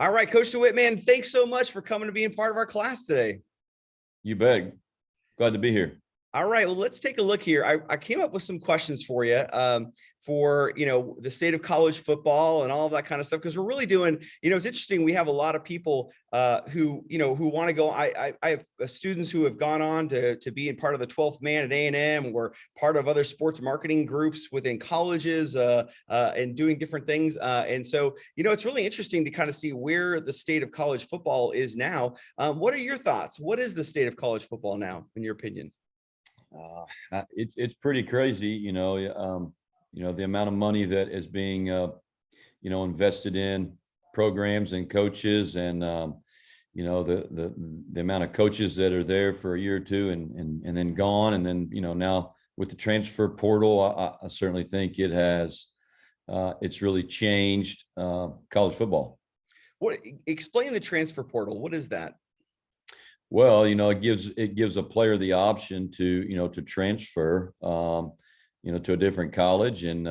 All right, Coach DeWitt, man, thanks so much for coming to being part of our class today. You bet. Glad to be here. All right, well, let's take a look here. I came up with some questions for you for, the state of college football and all of that kind of stuff, because we're really doing, it's interesting. We have a lot of people who want to go. I have students who have gone on to be in part of the 12th man at A&M, or part of other sports marketing groups within colleges and doing different things. And so, it's really interesting to kind of see where the state of college football is now. What are your thoughts? What is the state of college football now, in your opinion? It's pretty crazy, the amount of money that is being, invested in programs and coaches, and the amount of coaches that are there for a year or two and then gone, and then now with the transfer portal, I certainly think it has it's really changed college football. Explain the transfer portal. What is that? Well, it gives a player the option to transfer, to a different college, and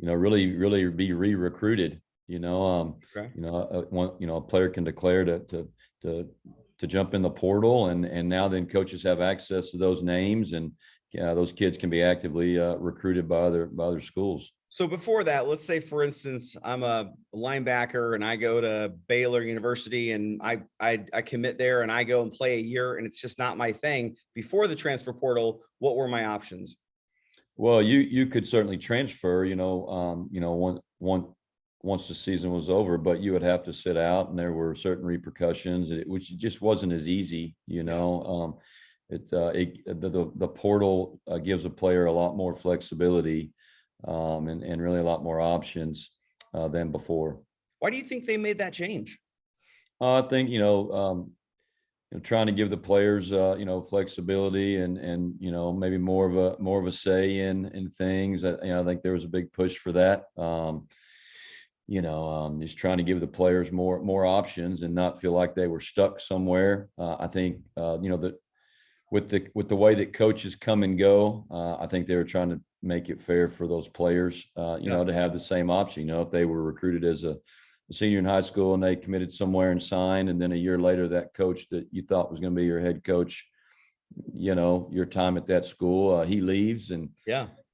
really be re-recruited. Okay. A player can declare to jump in the portal, and now then coaches have access to those names, and those kids can be actively recruited by other schools. So before that, let's say, for instance, I'm a linebacker and I go to Baylor University and I commit there and I go and play a year, and it's just not my thing. Before the transfer portal, what were my options? Well, you could certainly transfer, once the season was over, but you would have to sit out, and there were certain repercussions, which just wasn't as easy. The portal gives a player a lot more flexibility. And really a lot more options than before. Why do you think they made that change? I think trying to give the players flexibility and maybe more of a say in things. I think there was a big push for that. Just trying to give the players more options and not feel like they were stuck somewhere. I think that with the way that coaches come and go, I think they were trying to make it fair for those players, to have the same option. If they were recruited as a senior in high school and they committed somewhere and signed, and then a year later that coach that you thought was going to be your head coach, your time at that school, he leaves, and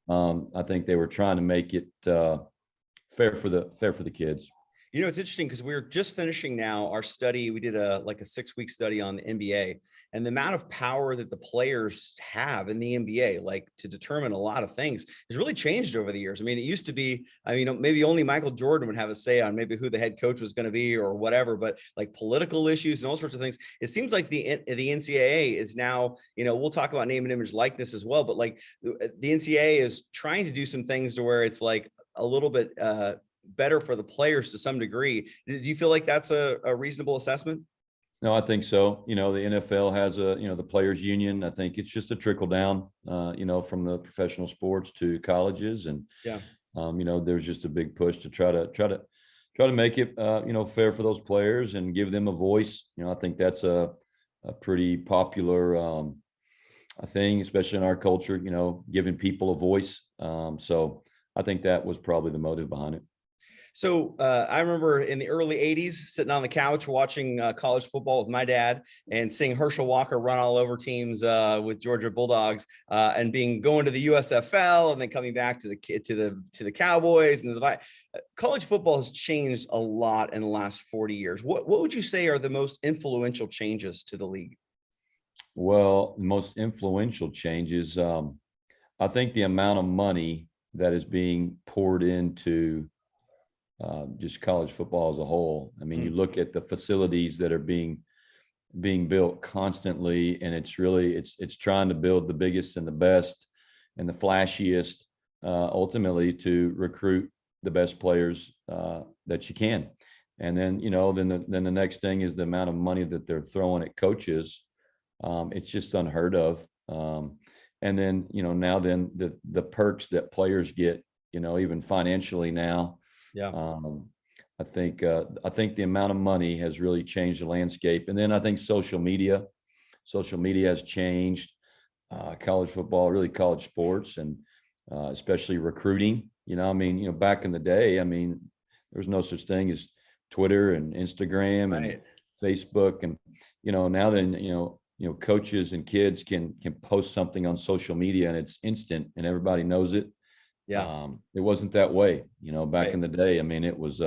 I think they were trying to make it fair for the kids. It's interesting because we're just finishing now our study. We did a 6-week study on the NBA, and the amount of power that the players have in the NBA, to determine a lot of things, has really changed over the years. I mean, it used to be, maybe only Michael Jordan would have a say on maybe who the head coach was going to be or whatever, but political issues and all sorts of things. It seems like the NCAA is now, we'll talk about name and image likeness as well, but the NCAA is trying to do some things to where it's a little bit better for the players to some degree. Do you feel like that's a reasonable assessment? No, I think so. The NFL has the players union. I think it's just a trickle down, from the professional sports to colleges. And, there's just a big push to try to make it, fair for those players and give them a voice. I think that's a pretty popular thing, especially in our culture, giving people a voice. So I think that was probably the motive behind it. So I remember in the early 80s sitting on the couch watching college football with my dad and seeing Herschel Walker run all over teams with Georgia Bulldogs and going to the USFL and then coming back to the Cowboys. And college football has changed a lot in the last 40 years. What would you say are the most influential changes to the league? Well, the most influential changes, I think the amount of money that is being poured into just college football as a whole. I mean, you look at the facilities that are being built constantly, and it's trying to build the biggest and the best and the flashiest, ultimately to recruit the best players that you can. And then then the next thing is the amount of money that they're throwing at coaches. It's just unheard of. And then now then the perks that players get, even financially now. I think the amount of money has really changed the landscape. And then I think social media has changed college football, really college sports, and especially recruiting. Back in the day, there was no such thing as Twitter and Instagram and Right. Facebook, and now then coaches and kids can post something on social media and it's instant and everybody knows it. Yeah. It wasn't that way, back Right. in the day. I mean, it was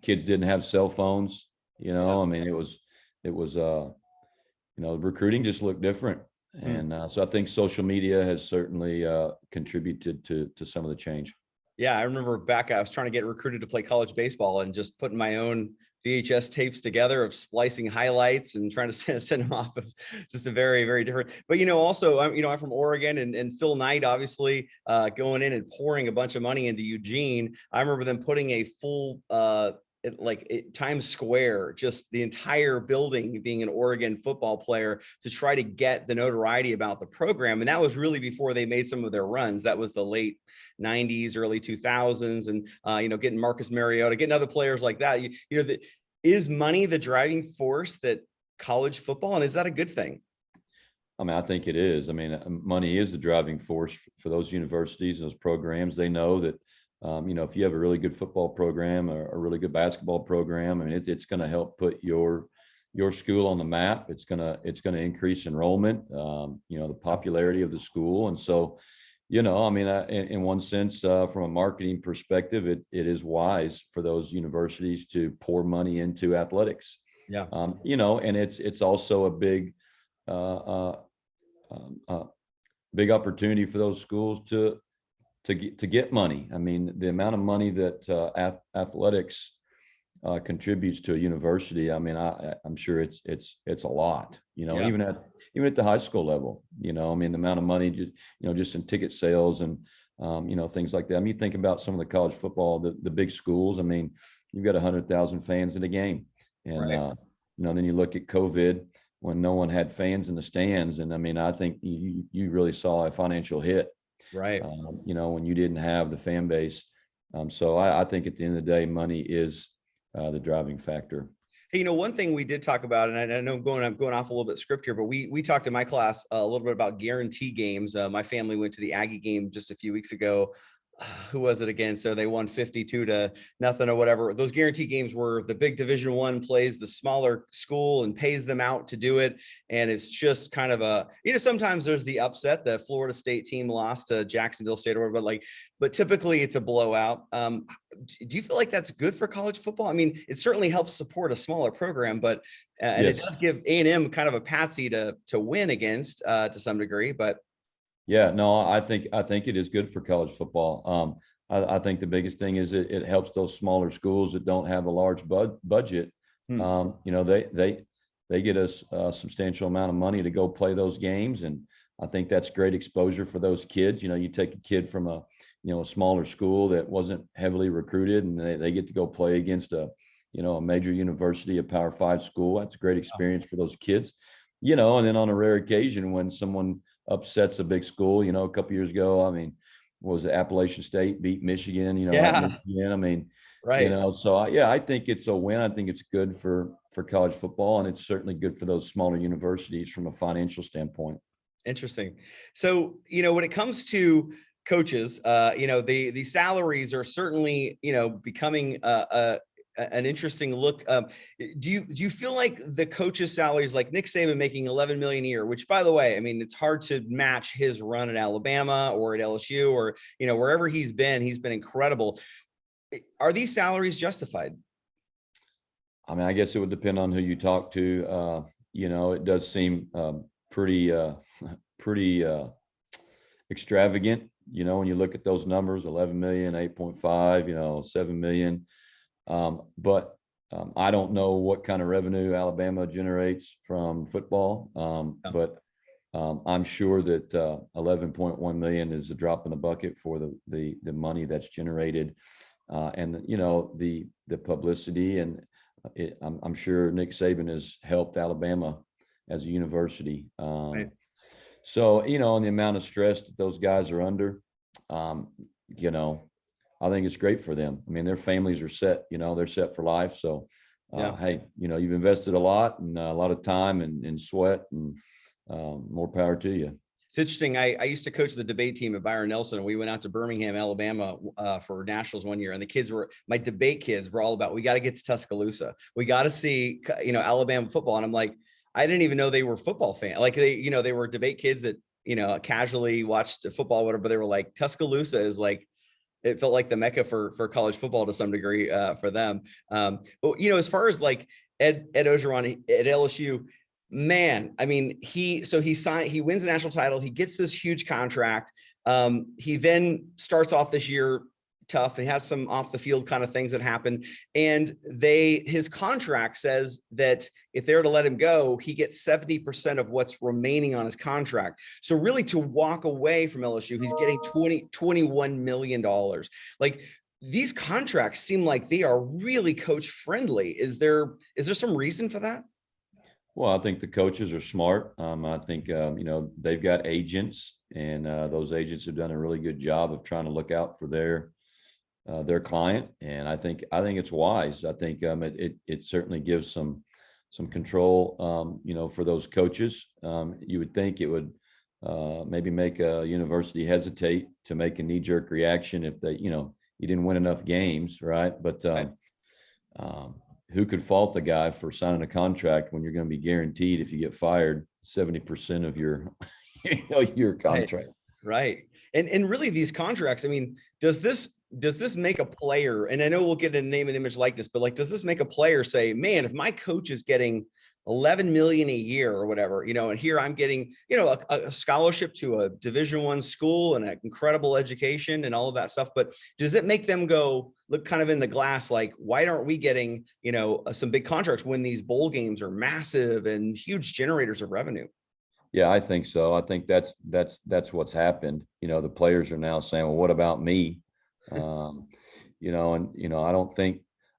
kids didn't have cell phones. Yeah. I mean, it was recruiting just looked different. Hmm. And so I think social media has certainly contributed to some of the change. Yeah, I remember back, I was trying to get recruited to play college baseball and just putting my own VHS tapes together of splicing highlights and trying to send them off. It was just a very, very different. But also, I'm from Oregon, and Phil Knight, obviously, going in and pouring a bunch of money into Eugene. I remember them putting a full Times Square, just the entire building being an Oregon football player to try to get the notoriety about the program. And that was really before they made some of their runs. That was the late 90s, early 2000s. And, getting Marcus Mariota, getting other players like that, is money the driving force that college football, and is that a good thing? I mean, I think it is. I mean, money is the driving force for those universities, those programs. They know that, if you have a really good football program or a really good basketball program, I mean, it's going to help put your school on the map. It's going to increase enrollment, the popularity of the school. And so, I mean, in one sense, from a marketing perspective, it is wise for those universities to pour money into athletics. Yeah. And it's also a big, big opportunity for those schools to get money. I mean, the amount of money that athletics contributes to a university. I mean, I'm sure it's a lot. Yeah. Even at the high school level. I mean, the amount of money just in ticket sales and things like that. I mean, you think about some of the college football, the big schools. I mean, you've got 100,000 fans in a game, and Right. then you look at COVID when no one had fans in the stands, and I mean, I think you really saw a financial hit. Right. When you didn't have the fan base. So I think at the end of the day, money is the driving factor. Hey, one thing we did talk about, and I know I'm going off a little bit script here, but we talked in my class a little bit about guarantee games. My family went to the Aggie game just a few weeks ago. Who was it again? So they won 52-0 or whatever. Those guarantee games were the big Division I plays the smaller school and pays them out to do it. And it's just kind of sometimes there's the upset. The Florida State team lost to Jacksonville State or whatever, but typically it's a blowout. Do you feel like that's good for college football? I mean, it certainly helps support a smaller program, but and Yes. it does give A&M kind of a patsy to win against to some degree, but Yeah, no, I think it is good for college football. I think the biggest thing is it helps those smaller schools that don't have a large budget. They get a substantial amount of money to go play those games, and I think that's great exposure for those kids. You take a kid from a smaller school that wasn't heavily recruited, and they get to go play against a major university, a Power 5 school. That's a great experience for those kids. And then on a rare occasion when someone upsets a big school, a couple years ago, I mean, what was it, Appalachian State beat Michigan, at Michigan. I mean, right. So I think it's a win. I think it's good for college football, and it's certainly good for those smaller universities from a financial standpoint. Interesting. So, when it comes to coaches, the salaries are certainly, becoming an interesting look. Do you feel like the coaches' salaries, like Nick Saban making $11 million a year, which, by the way, I mean, it's hard to match his run at Alabama or at LSU or wherever he's been incredible. Are these salaries justified? I mean, I guess it would depend on who you talk to. It does seem pretty extravagant. When you look at those numbers, 11 million, 8.5, 7 million. But I don't know what kind of revenue Alabama generates from football. But I'm sure that 11.1 million is a drop in the bucket for the money that's generated, and the publicity, and I'm sure Nick Saban has helped Alabama as a university. Right. So and the amount of stress that those guys are under, I think it's great for them. I mean, their families are set, they're set for life. So, hey, you've invested a lot and a lot of time and sweat, and more power to you. It's interesting. I used to coach the debate team at Byron Nelson, and we went out to Birmingham, Alabama for nationals one year. And the kids my debate kids were all about, we got to get to Tuscaloosa. We got to see, Alabama football. And I'm like, I didn't even know they were football fans. Like they were debate kids that, casually watched football, whatever, but they were like, Tuscaloosa is like, it felt like the Mecca for college football to some degree for them. But as far as like Ed Ogeron at LSU, man, I mean, he wins the national title. He gets this huge contract. He then starts off this year tough. He has some off the field kind of things that happen. And his contract says that if they're to let him go, he gets 70% of what's remaining on his contract. So really to walk away from LSU, he's getting $21 million. Like, these contracts seem like they are really coach friendly. Is there some reason for that? Well, I think the coaches are smart. I think, they've got agents, and those agents have done a really good job of trying to look out for their client. And I think it's wise. I think it certainly gives some control, for those coaches. You would think it would maybe make a university hesitate to make a knee-jerk reaction if they, you didn't win enough games, right? But who could fault the guy for signing a contract when you're going to be guaranteed, if you get fired, 70% of your your contract? Right. And really these contracts, I mean, does this make a player, and I know we'll get a name and image likeness, but like, does this make a player say, man, if my coach is getting 11 million a year or whatever, and here I'm getting, a scholarship to a Division I school and an incredible education and all of that stuff. But does it make them go look kind of in the glass, like, why aren't we getting, some big contracts when these bowl games are massive and huge generators of revenue? Yeah, I think so. I think that's what's happened. The players are now saying, well, what about me? I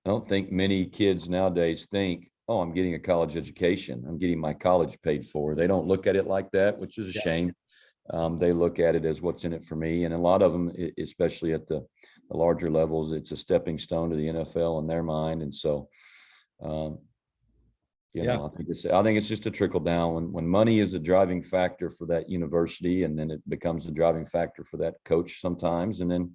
don't think many kids nowadays think, oh, I'm getting a college education, I'm getting my college paid for. They don't look at it like that, which is a shame. They look at it as what's in it for me. And a lot of them, especially at the larger levels, it's a stepping stone to the NFL in their mind. And so, I think it's just a trickle down when money is a driving factor for that university, and then it becomes a driving factor for that coach sometimes, and then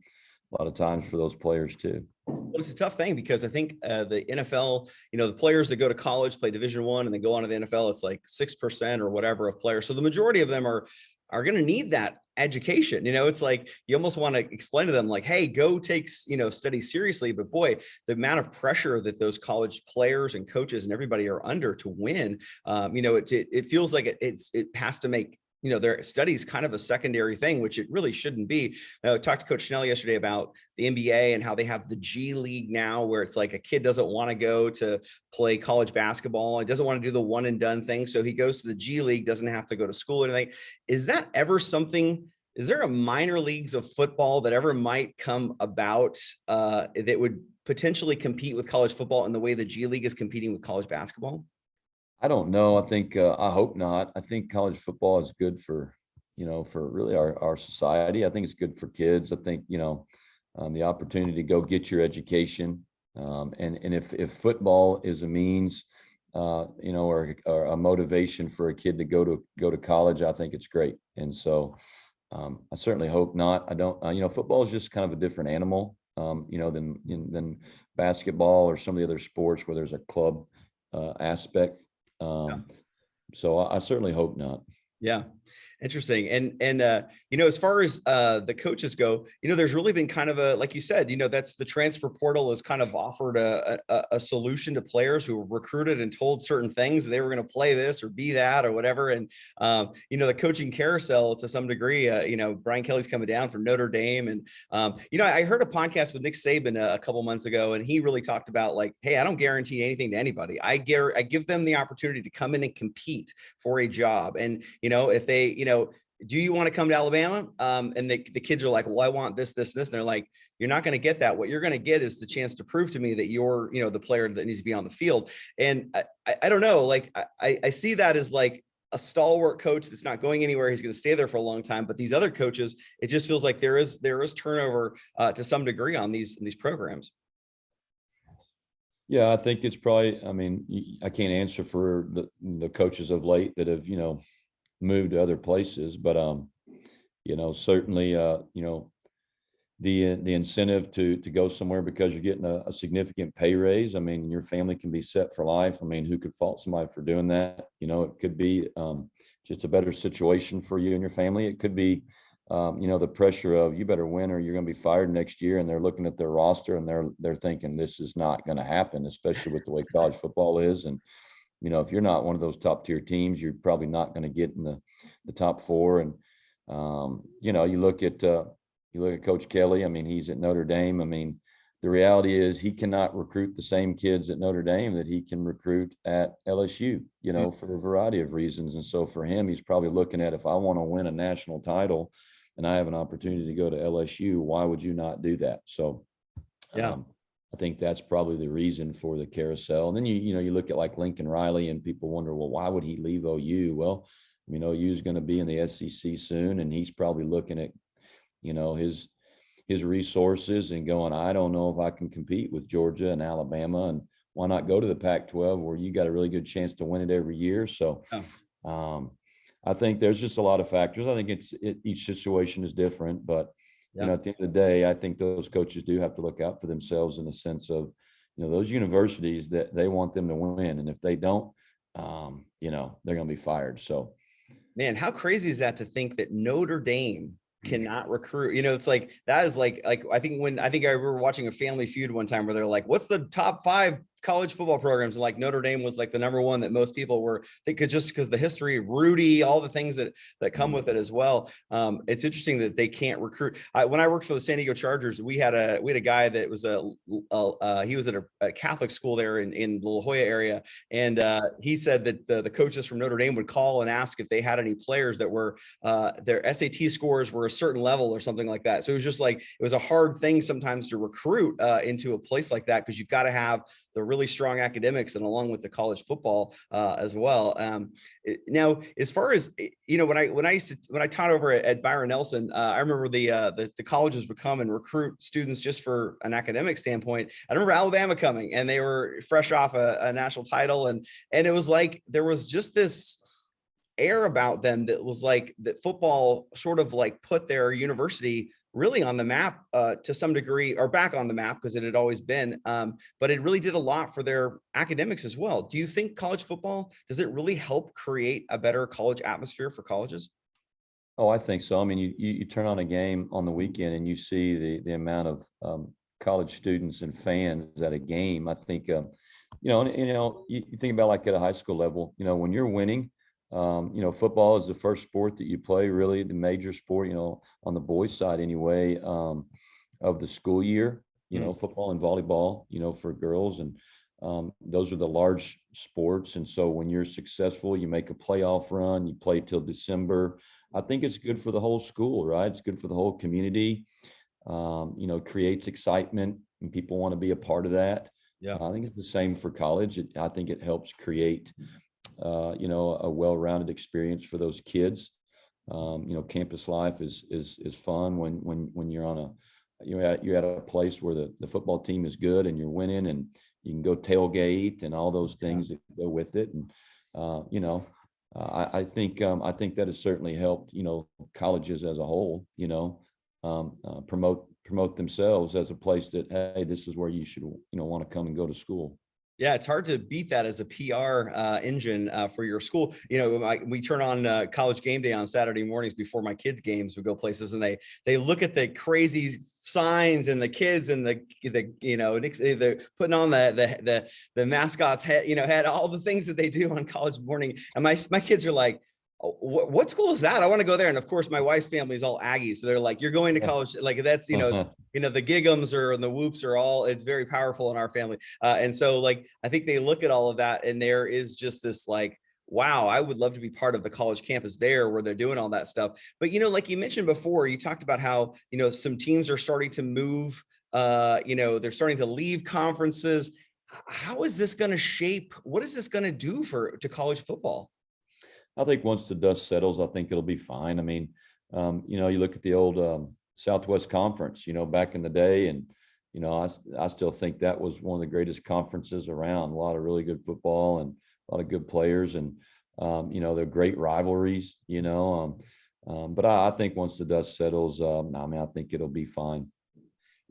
a lot of times for those players too. Well, it's a tough thing because I think the NFL, the players that go to college play Division I and then go on to the NFL, it's like 6% or whatever of players. So the majority of them are going to need that education. It's like you almost want to explain to them like, hey, go take, study seriously. But boy, the amount of pressure that those college players and coaches and everybody are under to win, it feels like it has to make their studies kind of a secondary thing, which it really shouldn't be. I talked to Coach Schnell yesterday about the NBA and how they have the G League now, where it's like a kid doesn't want to go to play college basketball. He doesn't want to do the one and done thing. So he goes to the G League, doesn't have to go to school or anything. Is that ever something? Is there a minor leagues of football that ever might come about that would potentially compete with college football in the way the G League is competing with college basketball? I don't know. I think, I hope not. I think college football is good for really our society. I think it's good for kids. I think, the opportunity to go get your education. And if football is a means, or a motivation for a kid to go to college, I think it's great. And so, I certainly hope not. I don't, football is just kind of a different animal, than basketball or some of the other sports where there's a club aspect. So I certainly hope not. Yeah. Interesting. And as far as the coaches go, there's really been kind of a, like you said, that's the transfer portal has kind of offered a solution to players who were recruited and told certain things they were going to play this or be that or whatever. And the coaching carousel to some degree, Brian Kelly's coming down from Notre Dame. And I heard a podcast with Nick Saban a couple months ago, and he really talked about like, hey, I don't guarantee anything to anybody. I give them the opportunity to come in and compete for a job. And if they, do you want to come to Alabama? And the kids are like, well, I want this, this, this. And they're like, you're not going to get that. What you're going to get is the chance to prove to me that you're, the player that needs to be on the field. And I don't know, like, I see that as like a stalwart coach that's not going anywhere. He's going to stay there for a long time. But these other coaches, it just feels like there is turnover to some degree on these programs. Yeah, I think it's probably, I mean, I can't answer for the coaches of late that have, move to other places. But certainly, the incentive to go somewhere because you're getting a significant pay raise. I mean, your family can be set for life. I mean, who could fault somebody for doing that? It could be just a better situation for you and your family. It could be, the pressure of you better win or you're going to be fired next year. And they're looking at their roster and they're thinking this is not going to happen, especially with the way college football is. And if you're not one of those top tier teams, you're probably not going to get in the top four. And you look at Coach Kelly. I mean, he's at Notre Dame. I mean, the reality is he cannot recruit the same kids at Notre Dame that he can recruit at LSU, for a variety of reasons. And so for him, he's probably looking at, if I want to win a national title and I have an opportunity to go to LSU, why would you not do that? So Yeah. I think that's probably the reason for the carousel. And then you look at like Lincoln Riley and people wonder, well, why would he leave OU? Well, OU is going to be in the SEC soon, and he's probably looking at his resources and going, I don't know if I can compete with Georgia and Alabama, and why not go to the Pac-12 where you got a really good chance to win it every year. So I think there's just a lot of factors. I think each situation is different, but at the end of the day, I think those coaches do have to look out for themselves in the sense of, those universities that they want them to win. And if they don't, they're going to be fired. So, man, how crazy is that to think that Notre Dame cannot recruit? It's like, that is like I think I remember watching a Family Feud one time where they're like, what's the top 5 college football programs? And like Notre Dame was like the number one that most people were thinking, just because the history, Rudy, all the things that come with it as well. It's interesting that they can't recruit. When I worked for the San Diego Chargers, we had a guy that was he was at a Catholic school there in the La Jolla area, and he said that the coaches from Notre Dame would call and ask if they had any players that were their SAT scores were a certain level or something like that. So it was just like, it was a hard thing sometimes to recruit into a place like that, because you've got to have the really strong academics and along with the college football as well. Now, as far as, when I taught over at Byron Nelson, I remember the colleges would come and recruit students just for an academic standpoint. I remember Alabama coming, and they were fresh off a national title. And it was like, there was just this air about them that was like, that football sort of like put their university really on the map to some degree, or back on the map, because it had always been, but it really did a lot for their academics as well. Do you think college football, does it really help create a better college atmosphere for colleges? Oh, I think so. I mean, you turn on a game on the weekend and you see the amount of college students and fans at a game. I think, you think about like at a high school level, when you're winning, football is the first sport that you play, really the major sport, on the boys side anyway, of the school year, football and volleyball, for girls. And those are the large sports. And so when you're successful, you make a playoff run, you play till December. I think it's good for the whole school, right? It's good for the whole community. Creates excitement and people want to be a part of that. Yeah. I think it's the same for college. I think it helps create a well-rounded experience for those kids. Campus life is fun when you're at a place where the football team is good and you're winning, and you can go tailgate and all those things that go with it. And I think that has certainly helped colleges as a whole promote themselves as a place that, hey, this is where you should want to come and go to school. Yeah, it's hard to beat that as a PR engine for your school. We turn on College Game Day on Saturday mornings before my kids' games. We go places and they look at the crazy signs and the kids and the putting on the mascot's head, all the things that they do on college morning. And my kids are like, what school is that? I want to go there. And of course, my wife's family is all Aggies. So they're like, you're going to college. Like that's, it's, the Gig'ems or the Whoops are all, it's very powerful in our family. And so like, I think they look at all of that and there is just this like, wow, I would love to be part of the college campus there where they're doing all that stuff. But, like you mentioned before, you talked about how, some teams are starting to move, they're starting to leave conferences. How is this going to shape? What is this going to do to college football? I think once the dust settles, I think it'll be fine. I mean, you look at the old Southwest Conference, back in the day, and, I still think that was one of the greatest conferences around. A lot of really good football and a lot of good players. And, They're great rivalries, but I think once the dust settles, I think it'll be fine.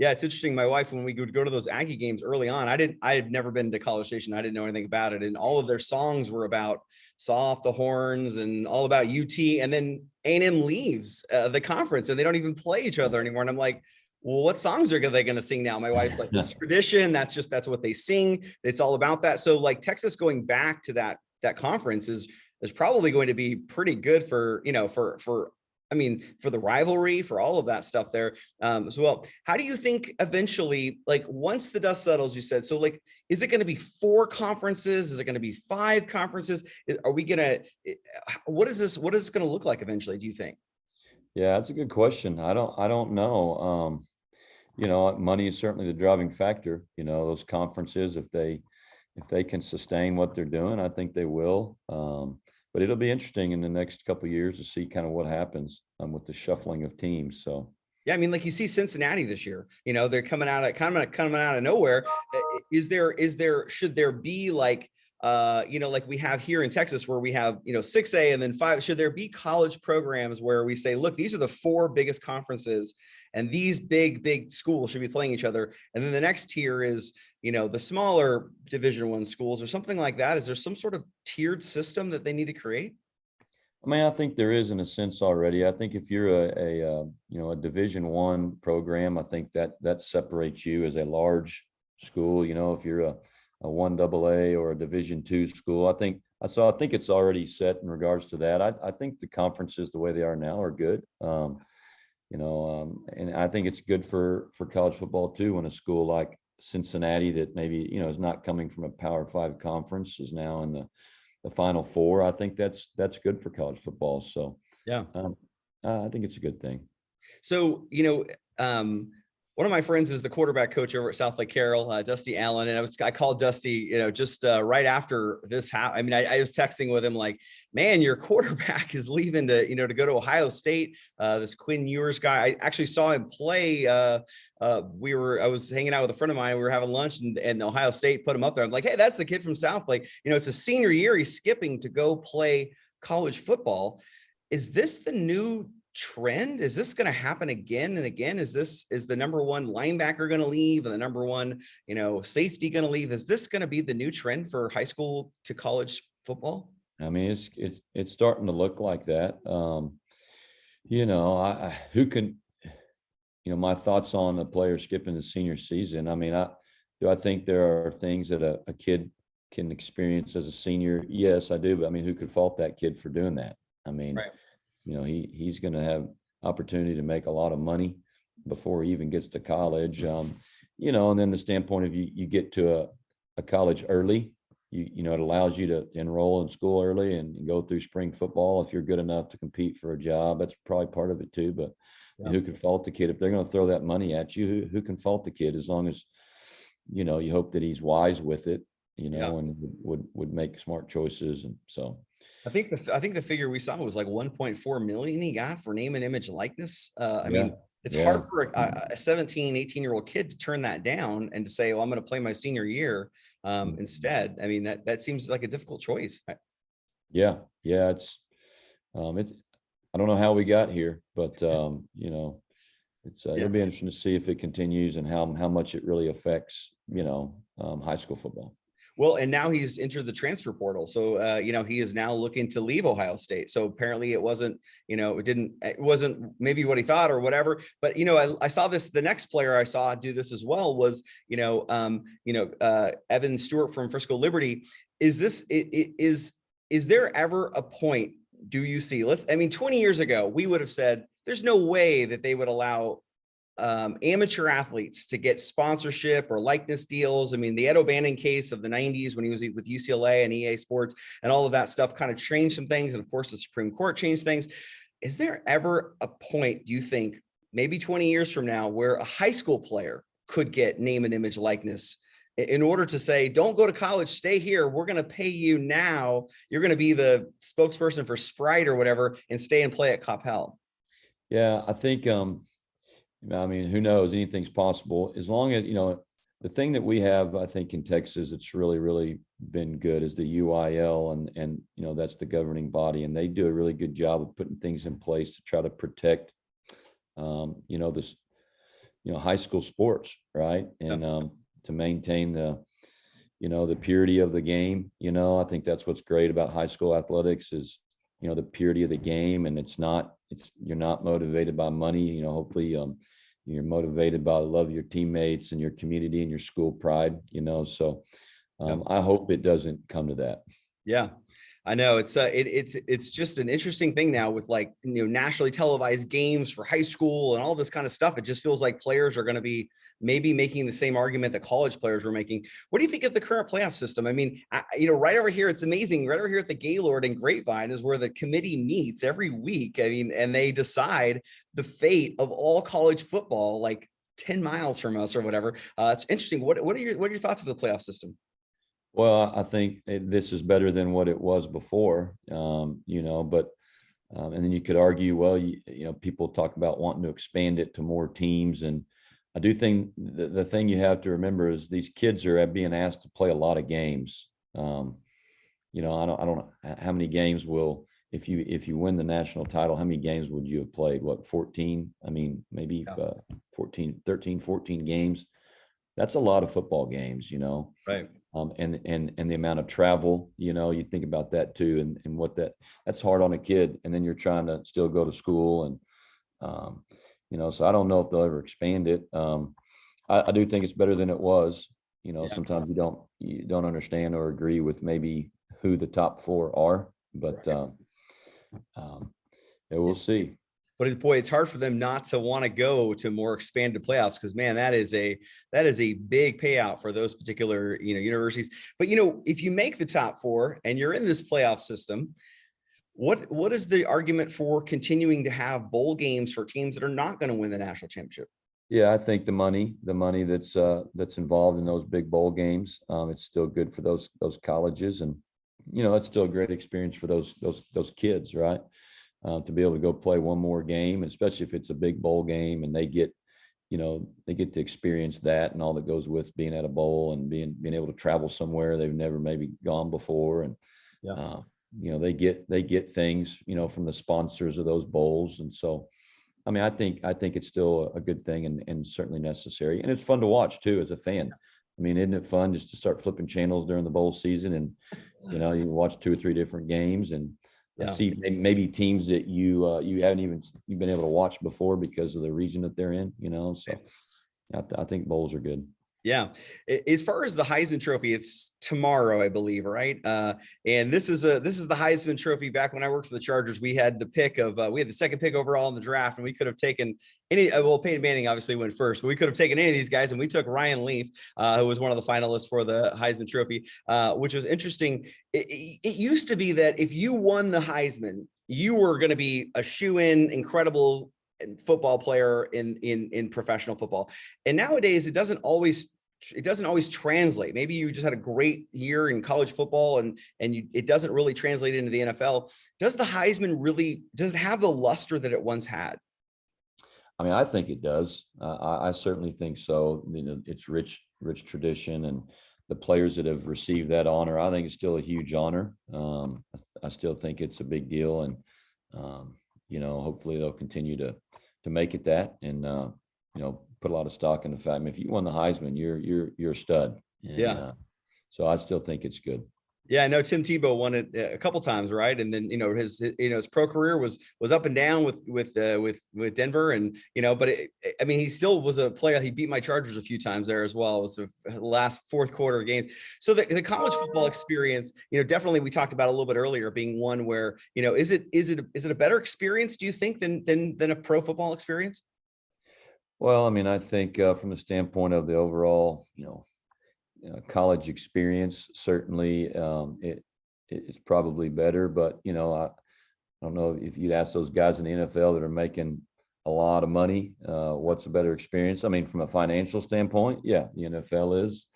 Yeah, it's interesting. My wife, when we would go to those Aggie games early on, I had never been to College Station. I didn't know anything about it. And all of their songs were about saw off the horns and all about UT. And then A&M leaves the conference and they don't even play each other anymore. And I'm like, well, what songs are they going to sing now? My wife's like, it's tradition. That's what they sing. It's all about that. So like Texas going back to that conference is probably going to be pretty good for, for the rivalry, for all of that stuff there as well. How do you think eventually, like once the dust settles, you said, so like, is it going to be 4 conferences? Is it going to be 5 conferences? Are we going to, what is this going to look like eventually, do you think? Yeah, that's a good question. I don't know. Money is certainly the driving factor. Those conferences, if they can sustain what they're doing, I think they will. But it'll be interesting in the next couple of years to see kind of what happens with the shuffling of teams. So yeah, I mean, like you see Cincinnati this year, they're coming out of nowhere. Should there be like, like we have here in Texas where we have, 6A and then 5, should there be college programs where we say, look, these are the 4 biggest conferences and these big schools should be playing each other. And then the next tier is, the smaller Division I schools or something like that. Is there some sort of tiered system that they need to create? I think there is in a sense already. I think if you're a Division I program, I think that separates you as a large school. If you're a 1AA or a Division II school, I think it's already set in regards to that. I think the conferences the way they are now are good. And I think it's good for college football too when a school like Cincinnati that maybe is not coming from a Power 5 conference is now in the Final Four. I think that's good for college football. So yeah, I think it's a good thing. So, one of my friends is the quarterback coach over at South Lake Carroll, Dusty Allen. And I called Dusty, just right after this. I was texting with him like, man, your quarterback is leaving to go to Ohio State. This Quinn Ewers guy, I actually saw him play. I was hanging out with a friend of mine. We were having lunch and Ohio State put him up there. I'm like, hey, that's the kid from South Lake. It's a senior year. He's skipping to go play college football. Is this the new trend? Is this going to happen again and again? Is the number 1 linebacker going to leave and the number 1, safety going to leave? Is this going to be the new trend for high school to college football? I mean, it's starting to look like that. My thoughts on a player skipping the senior season. I think there are things that a kid can experience as a senior? Yes, I do. But who could fault that kid for doing that? Right. He's going to have opportunity to make a lot of money before he even gets to college. And then the standpoint of you get to a college early, it allows you to enroll in school early and go through spring football. If you're good enough to compete for a job, that's probably part of it too. But who can fault the kid? If they're going to throw that money at you, who can fault the kid as long as, you hope that he's wise with it, and would make smart choices. And so I think the figure we saw was like 1.4 million he got for name and image likeness. It's hard for a 17, 18-year-old kid to turn that down and to say, well, I'm going to play my senior year instead. That seems like a difficult choice. Yeah. It's I don't know how we got here, but it'll be interesting to see if it continues and how much it really affects, high school football. Well, and now he's entered the transfer portal. So, he is now looking to leave Ohio State. So apparently it wasn't, it wasn't maybe what he thought or whatever. But, I saw this, the next player I saw do this as well was, Evan Stewart from Frisco Liberty. Is there ever a point, do you see, 20 years ago, we would have said, there's no way that they would allow amateur athletes to get sponsorship or likeness deals. The Ed O'Bannon case of the 90s when he was with UCLA and EA Sports and all of that stuff kind of changed some things. And of course, the Supreme Court changed things. Is there ever a point, do you think, maybe 20 years from now, where a high school player could get name and image likeness in order to say, don't go to college, stay here. We're going to pay you now. You're going to be the spokesperson for Sprite or whatever and stay and play at Coppell. Yeah, I think, who knows? Anything's possible as long as, The thing that we have, I think, in Texas, it's really, really been good is the UIL, and that's the governing body, and they do a really good job of putting things in place to try to protect, this, high school sports, right? And to maintain the purity of the game. I think that's what's great about high school athletics is, the purity of the game, and you're not motivated by money. Hopefully, you're motivated by the love of your teammates and your community and your school pride. So I hope it doesn't come to that. Yeah, I know it's just an interesting thing now with like, nationally televised games for high school and all this kind of stuff. It just feels like players are going to be maybe making the same argument that college players were making. What do you think of the current playoff system? I mean, right over here, it's amazing. Right over here at the Gaylord in Grapevine is where the committee meets every week. I mean, and they decide the fate of all college football, like 10 miles from us or whatever. It's interesting. What are your thoughts of the playoff system? Well, I think this is better than what it was before, but and then you could argue, well, people talk about wanting to expand it to more teams. And I do think the thing you have to remember is these kids are being asked to play a lot of games. I don't know how many games if you win the national title, how many games would you have played? What, 14? I mean, maybe 14 games. That's a lot of football games, Right. And the amount of travel, you think about that too, and what that's hard on a kid. And then you're trying to still go to school, and so I don't know if they'll ever expand it. I do think it's better than it was. Sometimes you don't understand or agree with maybe who the top four are, but we'll see. But boy, it's hard for them not to want to go to more expanded playoffs because, man, that is a big payout for those particular universities. But if you make the top four and you're in this playoff system, what is the argument for continuing to have bowl games for teams that are not going to win the national championship? Yeah, I think the money that's involved in those big bowl games, it's still good for those colleges, and it's still a great experience for those kids, right? To be able to go play one more game, and especially if it's a big bowl game and they get to experience that and all that goes with being at a bowl and being able to travel somewhere they've never maybe gone before. And, they get things, from the sponsors of those bowls. And so, I mean, I think it's still a good thing and certainly necessary. And it's fun to watch too, as a fan. I mean, isn't it fun just to start flipping channels during the bowl season and, you watch 2 or 3 different games and see maybe teams that you haven't you've been able to watch before because of the region that they're in, so I think bowls are good. Yeah. As far as the Heisman Trophy, it's tomorrow, I believe, right? And this is the Heisman Trophy. Back when I worked for the Chargers, we had the second pick overall in the draft, and we could have taken Peyton Manning obviously went first, but we could have taken any of these guys, and we took Ryan Leaf, who was one of the finalists for the Heisman Trophy, which was interesting. It used to be that if you won the Heisman, you were going to be a shoo-in, incredible football player in professional football. And nowadays it doesn't always translate. Maybe you just had a great year in college football and it doesn't really translate into the NFL. Does the Heisman does it have the luster that it once had? I mean, I think it does. I certainly think so. It's rich tradition, and the players that have received that honor, I think it's still a huge honor. I still think it's a big deal, and hopefully they'll continue to make it that, and put a lot of stock in the fact. I mean, if you won the Heisman, you're a stud. And, so I still think it's good. Yeah, I know Tim Tebow won it a couple times, right? And then his pro career was up and down with Denver, and but I mean, he still was a player. He beat my Chargers a few times there as well. It was the last fourth quarter games. So the college football experience, definitely we talked about a little bit earlier, being one where is it a better experience, do you think, than a pro football experience? Well, I mean, I think from the standpoint of the overall, college experience, certainly it's probably better. But I don't know if you'd ask those guys in the NFL that are making a lot of money, what's a better experience? I mean, from a financial standpoint, yeah, the NFL is,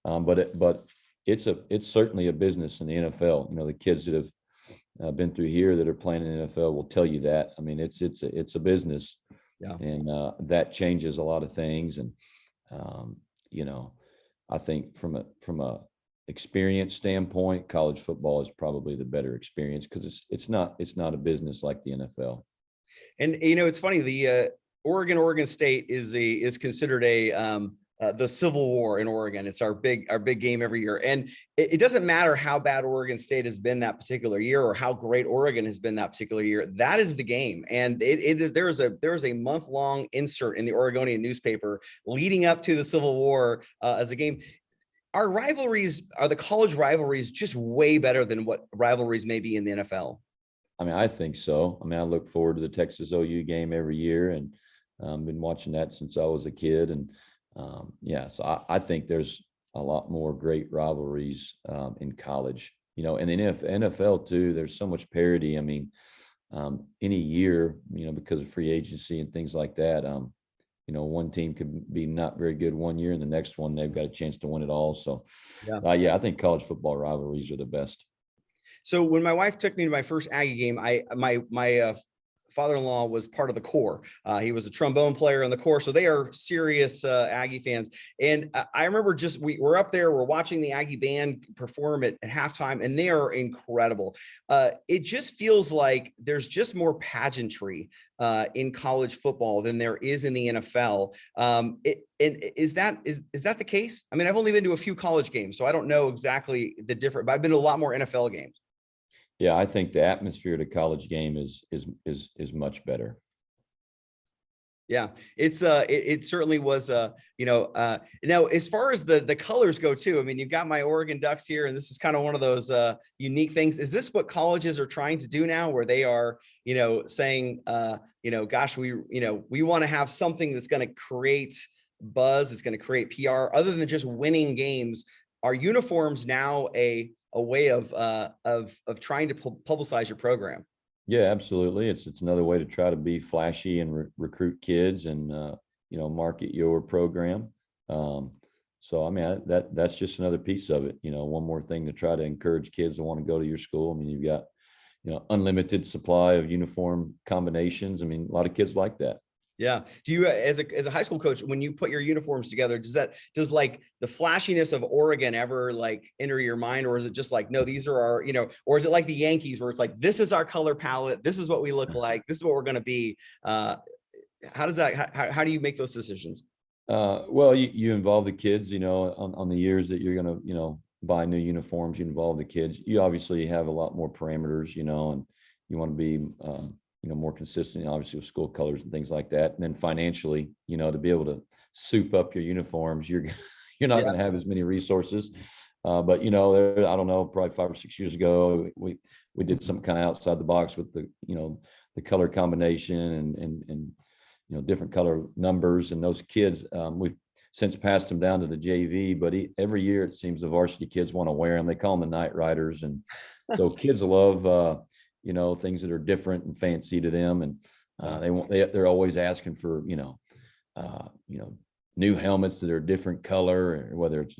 but it's certainly a business in the NFL. The kids that have been through here that are playing in the NFL will tell you that. I mean, it's a business. Yeah. And that changes a lot of things. And, I think from a experience standpoint, college football is probably the better experience because it's not a business like the NFL. And it's funny. The Oregon State is considered the Civil War in Oregon. It's our big game every year, and it doesn't matter how bad Oregon State has been that particular year or how great Oregon has been that particular year. That is the game, and there is a month-long insert in the Oregonian newspaper leading up to the Civil War as a game. Are the college rivalries just way better than what rivalries may be in the NFL? I mean, I think so. I mean, I look forward to the Texas OU game every year, and been watching that since I was a kid. And yeah, so I think there's a lot more great rivalries in college, and in NFL too. There's so much parity. I mean, any year, because of free agency and things like that, one team could be not very good one year, and the next one they've got a chance to win it all. So, yeah, I think college football rivalries are the best. So when my wife took me to my first Aggie game, my father-in-law was part of the corps. He was a trombone player in the corps, so they are serious Aggie fans. And I remember we're up there, we're watching the Aggie band perform at halftime, and they are incredible. It just feels like there's just more pageantry in college football than there is in the NFL. And is that the case? I mean, I've only been to a few college games, so I don't know exactly the difference, but I've been to a lot more NFL games. Yeah, I think the atmosphere of the college game is much better. Yeah, it certainly was. Now as far as the colors go too, I mean, you've got my Oregon Ducks here, and this is kind of one of those unique things. Is this what colleges are trying to do now, where they are, saying, gosh, we want to have something that's going to create buzz, it's going to create PR, other than just winning games? Are uniforms now a way of trying to publicize your program? Yeah, absolutely. It's another way to try to be flashy and recruit kids and market your program. So I mean that's just another piece of it. One more thing to try to encourage kids to want to go to your school. I mean, you've got unlimited supply of uniform combinations. I mean, a lot of kids like that. Yeah. Do you, as a high school coach, when you put your uniforms together, does like the flashiness of Oregon ever like enter your mind, or is it just like, no, these are our, or is it like the Yankees where it's like, this is our color palette, this is what we look like, this is what we're going to be? How do you make those decisions? Well, you involve the kids, on the years that you're going to, buy new uniforms, you involve the kids. You obviously have a lot more parameters, and you want to be, more consistent, obviously, with school colors and things like that. And then financially, to be able to soup up your uniforms, you're not going to have as many resources. But I don't know, probably 5 or 6 years ago, we did some kind of outside the box with the color combination and different color numbers. And those kids, we've since passed them down to the JV, but every year it seems the varsity kids want to wear them. They call them the Night Riders, and so kids love things that are different and fancy to them. And they're always asking for, new helmets that are different color, whether it's,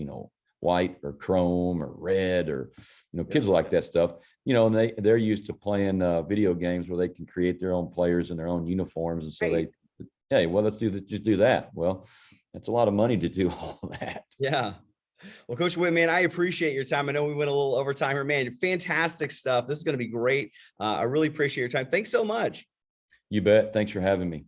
white or chrome or red or, kids like that stuff, and they're used to playing video games where they can create their own players and their own uniforms. And so hey, well, just do that. Well, that's a lot of money to do all that. Yeah. Well, Coach DeWitt, man, I appreciate your time. I know we went a little over time here, man. Fantastic stuff. This is going to be great. I really appreciate your time. Thanks so much. You bet. Thanks for having me.